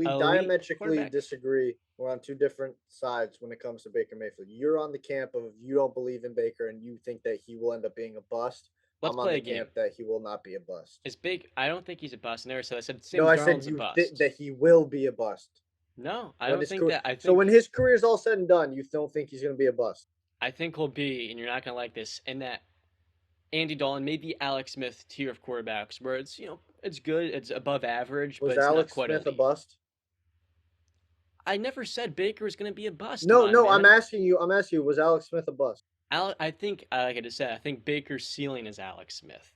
we elite diametrically quarterback. disagree. We're on two different sides when it comes to Baker Mayfield. You're on the camp of you don't believe in Baker and you think that he will end up being a bust. Let's I'm on play the a game. camp that he will not be a bust. Is big? I don't think he's a bust. I never said. I said No, Sam I said Darnold's a you think bust. that he will be a bust No, I when don't his think career. that. I So when think his career is all said and done, you don't think he's going to be a bust. I think he'll be, and you're not gonna like this, in that Andy Dalton, maybe Alex Smith tier of quarterbacks, where it's it's good, it's above average, but Was it's not Alex quite Smith a elite. bust? I never said Baker is gonna be a bust, No, my no. I'm man. asking you. I'm asking you. Was Alex Smith a bust? I think, like I just said, I think Baker's ceiling is Alex Smith.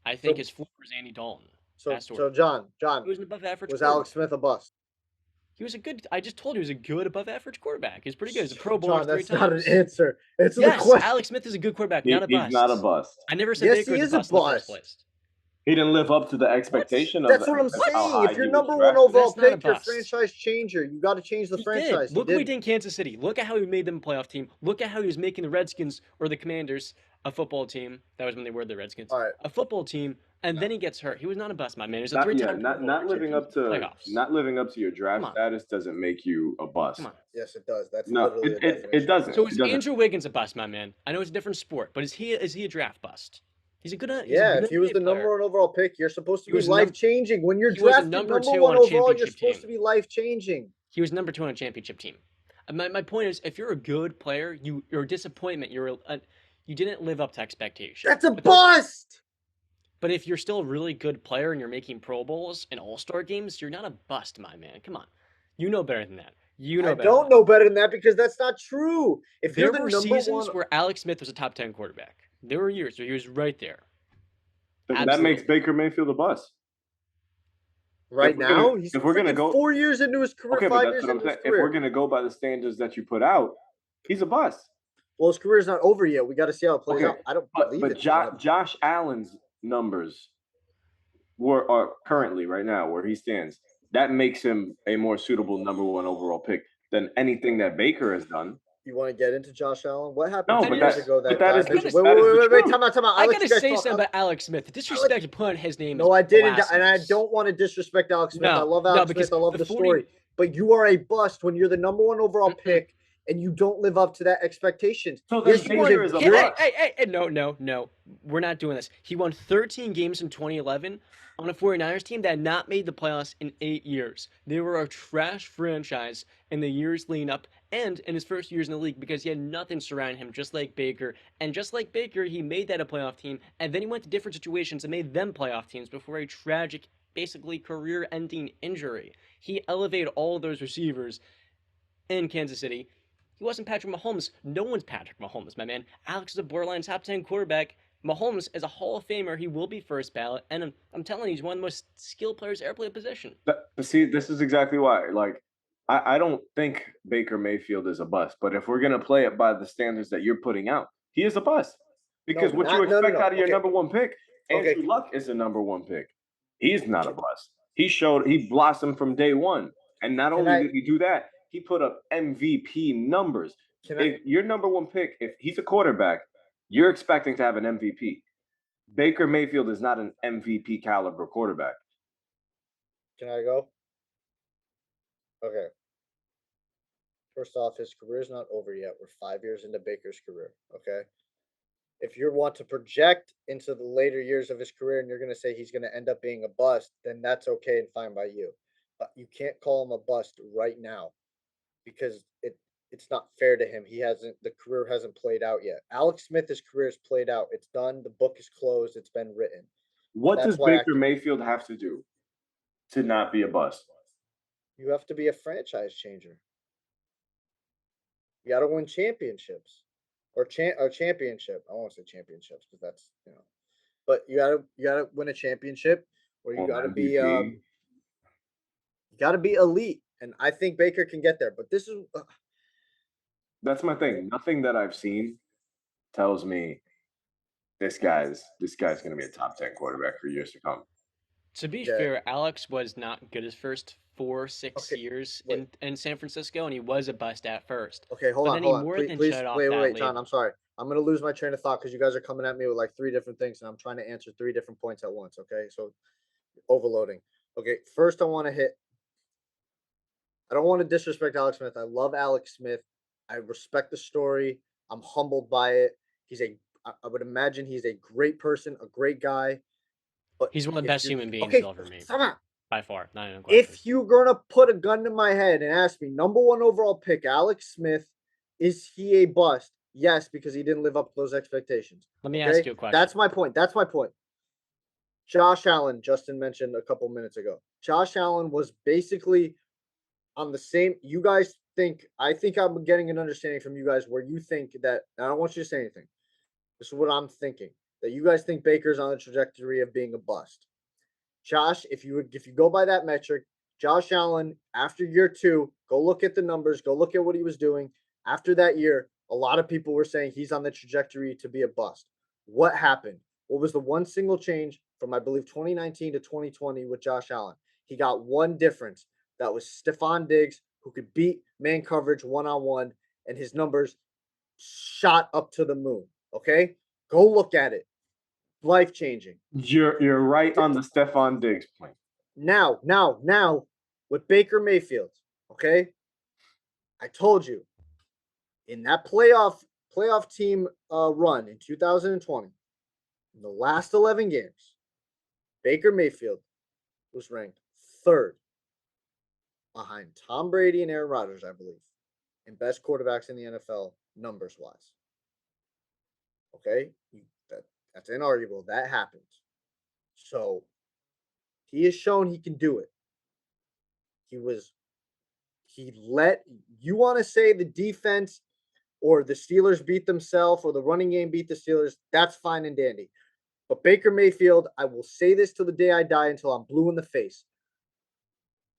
I think So, his floor is Andy Dalton. so, That's so, where John, he was an above average was Alex quarterback. Smith a bust? He was a good. I just told you he was a good above average quarterback. He's pretty good. He's a Pro Bowler John, three that's not an times. answer. Answer the Yes, question. Alex Smith is a good quarterback, not a He's not a bust. bust. I never said Yes, Baker he is a is a bust in the first bust. place. He didn't live up to the What? expectation of That's what I'm how saying. high If he you're was number one drafted. overall That's not a pick, you're bust. franchise changer. You got to change the He did. franchise. He Look what he didn't. did in Kansas City. Look at how he made them a playoff team. Look at how he was making the Redskins or the Commanders a football team. That was when they were the Redskins. All right. A football team, and then he gets hurt. He was not a bust, my man. He was a Not three-time Pro Bowler. not Two living teams up to the to playoffs. your Come draft on. status doesn't make you a Come bust. on. Yes, it does. That's No, literally the it definition of a doesn't. So It is bust. doesn't. Andrew Wiggins a bust, my man? I know it's a different sport, but is he a draft bust? He's a Yeah, good if he was NBA the number player. one overall pick, you're supposed to He be was life changing. When you're he was a drafted number number two one on a overall, you're championship supposed team. to be life changing. He was number two on a championship team. My point is, if you're a good player, you're a disappointment. You didn't live up to expectation. That's a bust. But if you're still a really good player and you're making Pro Bowls and All Star games, you're not a bust, my man. Come on, you know better than that. You know I better than don't that. know better than that because that's not true. If you're There the were number one, seasons where Alex Smith was a top 10 quarterback. There were years where he was right there. That makes Absolutely. Baker Mayfield a bust. right now, he's If we're gonna freaking go 4 years into his career, okay, but five that's years what I'm into his saying. If we're career. gonna go by the standards that you put out, he's a bust. Well, his career's not over yet. We got to see how it plays Okay, out. I don't but believe but it's Josh Allen's numbers are currently right now where he stands. That makes him a more suitable number one overall pick than anything that Baker has done. You want to get into Josh Allen? What happened No, two but years that ago but that that is dimension? the, Wait, that wait, is the wait, wait, wait. truth. Time out. I I'll let gotta you guys say talk. something about Alex Smith. The I'll let, disrespect of putting his name no, is I didn't, and I blasphemous. don't want to disrespect Alex Smith. I love No, Alex Smith. because I love the the 40 story. But you are a bust when you're the number one overall Mm-mm. pick and you don't live up to that expectations. So then Yes, he was a Baker is a good. bust. Hey, no. We're not doing this. He won 13 games in 2011 on a 49ers team that had not made the playoffs in 8 years. They were a trash franchise in the years leading up and in his first years in the league because he had nothing surrounding him, just like Baker. And just like Baker, he made that a playoff team, and then he went to different situations and made them playoff teams before a tragic, basically career-ending injury. He elevated all of those receivers in Kansas City. He wasn't Patrick Mahomes. No one's Patrick Mahomes, my man. Alex is a borderline top 10 quarterback. Mahomes is a Hall of Famer. He will be first ballot. And I'm telling you, he's one of the most skilled players to ever play a position. See, this is exactly why. Like, I don't think Baker Mayfield is a bust, but if we're gonna play it by the standards that you're putting out, he is a bust. No, Because what you not no, no, expect no. out of your Okay, number one pick, okay. Andrew Luck is the number one pick. He's not a bust. He blossomed from day one. And not Can only I? did he do that, he put up MVP numbers. Can I? If your number one pick, if he's a quarterback, you're expecting to have an MVP. Baker Mayfield is not an MVP caliber quarterback. Can I go? Okay. First off, his career's not over yet. We're 5 years into Baker's career. Okay. If you want to project into the later years of his career and you're going to say he's going to end up being a bust, then that's okay and fine by you. But you can't call him a bust right now because it's not fair to him. The career hasn't played out yet. Alex Smith's career is played out. It's done. The book is closed. It's been written. What That's does why Baker Mayfield have to do to not be a bust? you have to be a franchise changer. You got to win championships or championship. I won't say championships because that's but you gotta win a championship or you Well, gotta be MVP. elite. And I think Baker can get there. But this is That's my thing. Nothing that I've seen tells me this guy's going to be a top 10 quarterback for years to come. To be yeah. fair, Alex was not good his first 6 Okay, years wait. in San Francisco, and he was a bust at first. Okay, hold But on, then he hold on. more Please, than please, shut off wait, that John. label. I'm sorry. I'm gonna lose my train of thought because you guys are coming at me with like three different things, and I'm trying to answer three different points at once. Okay, so overloading. Okay, first I want to hit I don't want to disrespect Alex Smith. I love Alex Smith. I respect the story. I'm humbled by it. I would imagine he's a great person, a great guy. But He's one of the if best you're human beings okay, you'll ever meet, come on. by far, not even a question. If you're gonna put a gun to my head and ask me, number one overall pick, Alex Smith, is he a bust? Yes, because he didn't live up to those expectations. Let me ask Okay, you a question. that's my point. That's my point. Josh Allen, Justin mentioned a couple minutes ago. Josh Allen was basically on the same. You guys think? I think I'm getting an understanding from you guys where you think that. I don't want you to say anything. This is what I'm thinking. That you guys think Baker's on the trajectory of being a bust. Josh, if you go by that metric, Josh Allen after year 2, go look at the numbers, go look at what he was doing. After that year, a lot of people were saying he's on the trajectory to be a bust. What happened? What was the one single change from I believe 2019 to 2020 with Josh Allen? He got one difference. That was Stephon Diggs, who could beat man coverage one-on-one, and his numbers shot up to the moon. Okay? Go look at it. Life changing. You're right on the Stephon Diggs point. Now, with Baker Mayfield, okay? I told you in that playoff team run in 2020, in the last 11 games, Baker Mayfield was ranked third behind Tom Brady and Aaron Rodgers, I believe, and best quarterbacks in the NFL numbers wise. Okay, that's inarguable. That happened. So he has shown he can do it. He was he let you want to say the defense or the Steelers beat themselves or the running game beat the Steelers, that's fine and dandy. But Baker Mayfield, I will say this till the day I die until I'm blue in the face.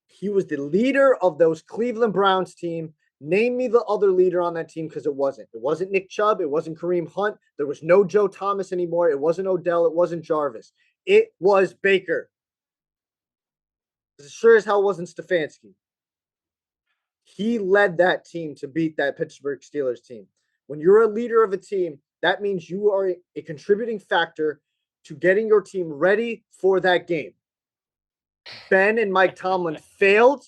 He was the leader of those Cleveland Browns team. Name me the other leader on that team because it wasn't. It wasn't Nick Chubb. It wasn't Kareem Hunt. There was no Joe Thomas anymore. It wasn't Odell. It wasn't Jarvis. It was Baker. As sure as hell wasn't Stefanski. He led that team to beat that Pittsburgh Steelers team. When you're a leader of a team, that means you are a contributing factor to getting your team ready for that game. Ben and Mike Tomlin failed.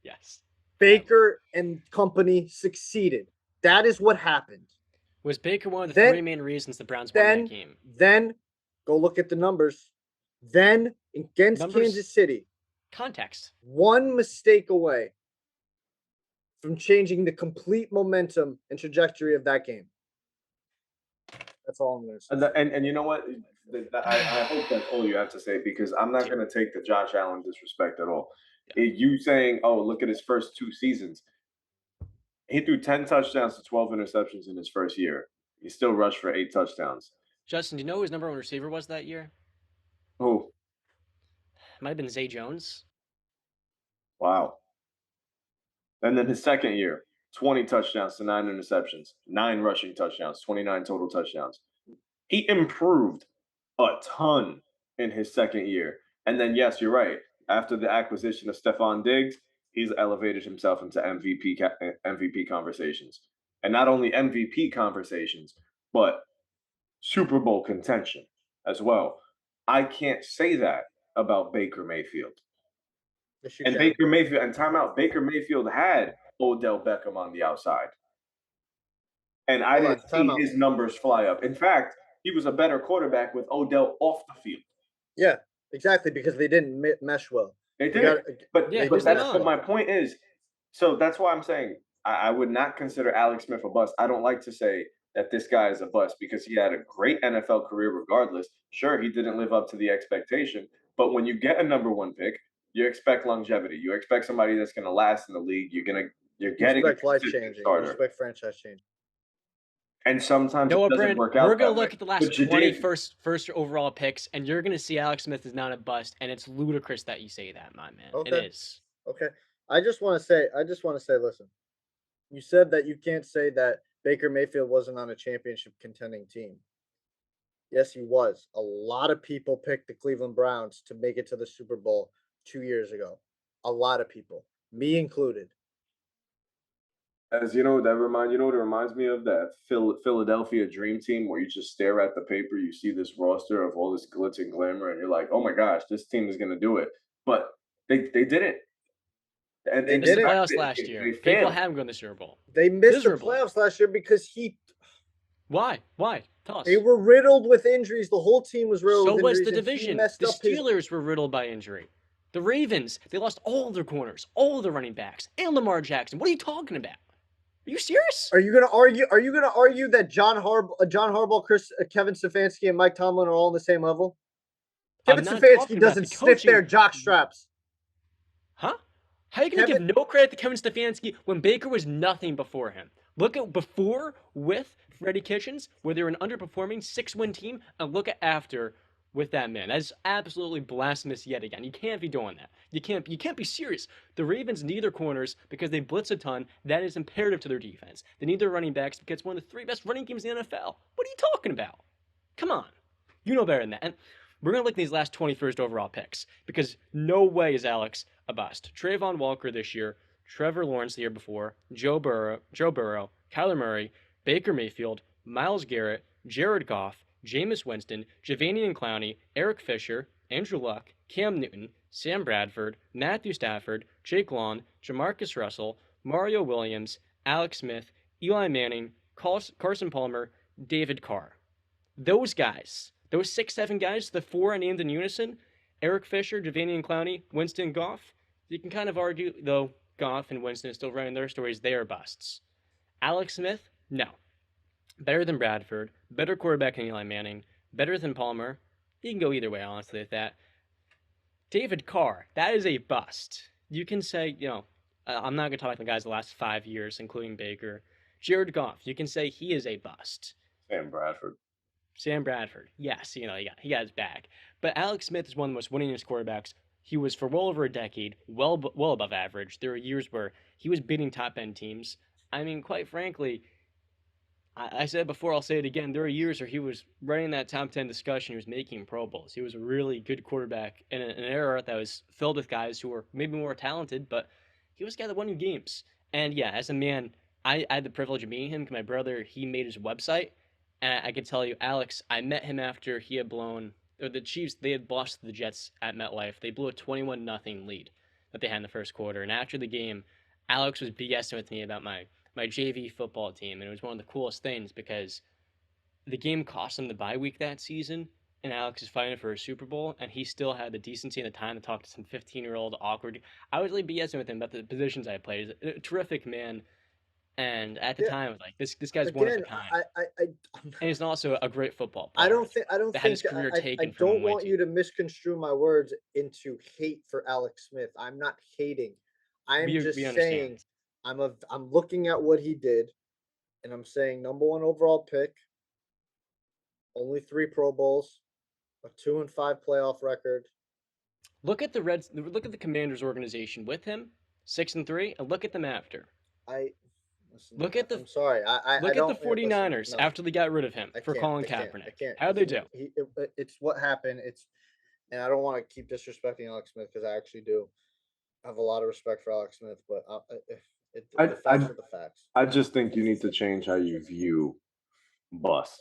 Yes. Baker and company succeeded. That is what happened. Was Baker one of the three main reasons the Browns won that game? Then go look at the numbers. Then against Kansas City, context. One mistake away from changing the complete momentum and trajectory of that game. That's all I'm going to say. And you know what? I hope that's all you have to say because I'm not going to take the Josh Allen disrespect at all. Yeah. You saying, "Oh, look at his first 2 seasons." He threw 10 touchdowns to 12 interceptions in his first year. He still rushed for 8 touchdowns. Justin, do you know who his number 1 receiver was that year? Who? Might have been Zay Jones. Wow. And then his second year, 20 touchdowns to 9 interceptions, 9 rushing touchdowns, 29 total touchdowns. He improved a ton in his second year. And then, yes, you're right. After the acquisition of Stephon Diggs, he's elevated himself into MVP conversations. And not only MVP conversations, but Super Bowl contention as well. I can't say that about Baker Mayfield. Yes, and Baker Mayfield, and timeout, Baker Mayfield had Odell Beckham on the outside. And I didn't see his numbers fly up. In fact, he was a better quarterback with Odell off the field. Yeah, exactly, because they didn't mesh well. They did. But my point is, so that's why I'm saying I would not consider Alex Smith a bust. I don't like to say that this guy is a bust because he had a great NFL career regardless. Sure, he didn't live up to the expectation, but when you get a number 1 pick, you expect longevity. You expect somebody that's going to last in the league. You're getting expect life changing. You expect franchise change. And sometimes it doesn't work out. We're gonna look at the last 20 first overall picks, and you're gonna see Alex Smith is not a bust, and it's ludicrous that you say that, my man. Okay. It is. Okay. I just want to say, listen. You said that you can't say that Baker Mayfield wasn't on a championship contending team. Yes, he was. A lot of people picked the Cleveland Browns to make it to the Super Bowl 2 years ago. A lot of people, me included. As you know, what it reminds me of that Philadelphia dream team where you just stare at the paper, you see this roster of all this glitz and glamour, and you're like, oh my gosh, this team is going to do it. But they didn't. And They Missed the didn't. playoffs they- last they year. People failed. have him going to the Super Bowl. They missed Miserable. the playoffs last year because Why? Why? Tell us. they were riddled with injuries. The whole team was riddled So with was injuries. the and he division. messed The up his. Steelers were riddled by injury. The Ravens, they lost all their corners, all their running backs, and Lamar Jackson. What are you talking about? Are you serious? Are you gonna argue? Are you gonna argue that John Harbaugh, Kevin Stefanski, and Mike Tomlin are all on the same level? Kevin I'm not talking Stefanski about the doesn't sniff coaching. their jock straps. Huh? How are you going to give no credit to Kevin Stefanski when Baker was nothing before him? Look at before with Freddie Kitchens, where they're an underperforming 6-win team, and look at after with that man. That's absolutely blasphemous yet again. You can't be doing that. You can't be serious. The Ravens need their corners because they blitz a ton. That is imperative to their defense. They need their running backs because it's one of the 3 best running teams in the NFL. What are you talking about? Come on. You know better than that. And we're going to look at these last 21st overall picks because no way is Alex a bust. Trayvon Walker this year, Trevor Lawrence the year before, Joe Burrow, Kyler Murray, Baker Mayfield, Myles Garrett, Jared Goff, Jameis Winston, Javanian Clowney, Eric Fisher, Andrew Luck, Cam Newton, Sam Bradford, Matthew Stafford, Jake Long, Jamarcus Russell, Mario Williams, Alex Smith, Eli Manning, Carson Palmer, David Carr. Those guys, those 6-7 guys, the 4 I named in unison, Eric Fisher, Javanian Clowney, Winston, Goff, you can kind of argue, though Goff and Winston are still running their stories, they are busts. Alex Smith, no. Better than Bradford, better quarterback than Eli Manning, better than Palmer. You can go either way, honestly, with that. David Carr, that is a bust. You can say, I'm not going to talk about the guys the last 5 years, including Baker. Jared Goff, you can say he is a bust. Sam Bradford, yes, he got his back. But Alex Smith is one of the most winningest quarterbacks. He was for well over a decade, well above average. There were years where he was beating top end teams. I mean, quite frankly, I said it before, I'll say it again. There were years where he was running that top 10 discussion. He was making Pro Bowls. He was a really good quarterback in an era that was filled with guys who were maybe more talented, but he was a guy that won you games. And yeah, as a man, I had the privilege of meeting him because my brother, he made his website. And I can tell you, Alex, I met him after he had blown, or the Chiefs, they had lost to the Jets at MetLife. They blew a 21-0 lead that they had in the first quarter. And after the game, Alex was BSing with me about my JV football team. And it was one of the coolest things because the game cost him the bye week that season. And Alex is fighting for a Super Bowl. And he still had the decency and the time to talk to some 15-year-old awkward. I was really BSing with him about the positions I played. He's a terrific man. And at the time, I was like, this guy's one of a kind. And he's also a great football player. I don't that had his career think. taken I from him don't way want too. you to misconstrue my words into hate for Alex Smith. I'm not hating. I'm just saying I'm looking at what he did, and I'm saying number 1 overall pick, only 3 Pro Bowls, a 2-5 playoff record. Look at the Commanders organization with him, 6-3, and look at them after. Look at the. I'm sorry. Look at the 49ers after they got rid of him for Colin Kaepernick. How'd they do? It's what happened. And I don't want to keep disrespecting Alex Smith because I actually do have a lot of respect for Alex Smith, but the facts are the facts. I just think you need to change how you view bust.